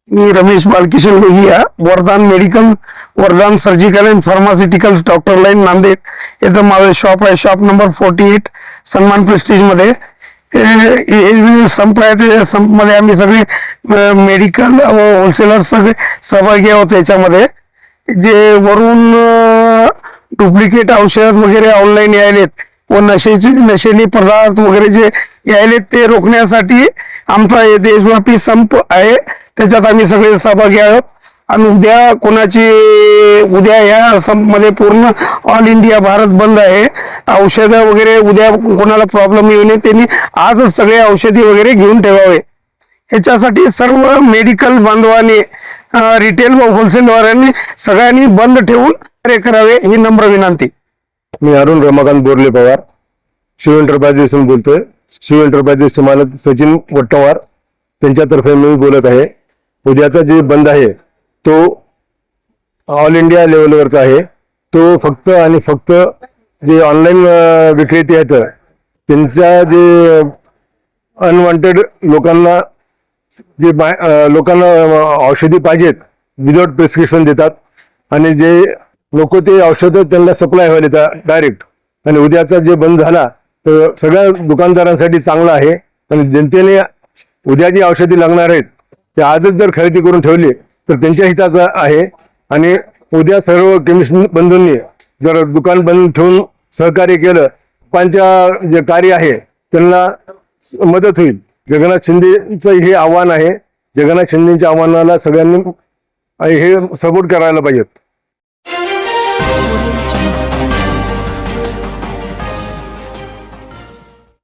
मी रमेश बालकिशन लोहिया, वरदान मेडिकल, वरदान surgical and pharmaceutical, doctor line, Nanded इथं माझं शॉप आहे. शॉप नंबर 48 सन्मान प्रेस्टीज मध्ये. हे संप आहे, ते संपमध्ये आम्ही सगळे मेडिकल होलसेलर सगळे सहभागी आहोत. याच्यामध्ये जे वरून डुप्लिकेट औषध वगैरे ऑनलाईन यायलेत व नशेली पदार्थ वगैरे जे यायलेत ते रोखण्यासाठी आमचा हे देशव्यापी संप आहे. त्याच्यात आम्ही सगळे सहभागी आहोत. आणि उद्या या संपमध्ये पूर्ण ऑल इंडिया भारत बंद आहे. औषधं वगैरे उद्या कोणाला प्रॉब्लेम येऊ नये त्यांनी आजच सगळे औषधी वगैरे घेऊन ठेवावे. याच्यासाठी सर्व मेडिकल बांधवांनी, रिटेल व होलसेलवाल्यांनी सगळ्यांनी बंद ठेवून कार्य करावे ही नम्र विनंती. मी अरुण रमाकांत बोरले पवार, शिव एंटरप्राइजेसहून बोलतोय. शिव एंटरप्राइजेसचे मालक सचिन वट्टवार त्यांच्यातर्फे मी बोलत आहे. उद्याचा जे बंद आहे तो ऑल इंडिया लेवलवरचा आहे. तो फक्त आणि फक्त जे ऑनलाईन विक्रेते आहेत त्यांच्या जे अनवॉन्टेड लोकांना लोकांना औषधी पाहिजेत विदाउट प्रिस्क्रिप्शन देतात आणि जे लोक ते औषधं त्यांना सप्लाय व्हायला येतात डायरेक्ट. आणि उद्याचा जे बंद झाला तर सगळ्या दुकानदारांसाठी चांगला आहे. आणि जनतेने उद्या जी औषधी लागणार आहेत ते आजच जर खरेदी करून ठेवली तर त्यांच्या हिताचं आहे. आणि उद्या सर्व केमिस्ट बंधूंनी जर दुकान बंद ठेवून सहकार्य केलं, लोकांच्या जे कार्य आहे त्यांना मदत होईल. जगन्नाथ शिंदेचं हे आव्हान आहे. जगन्नाथ शिंदेच्या आव्हानाला सगळ्यांनी हे सपोर्ट करायला पाहिजेत.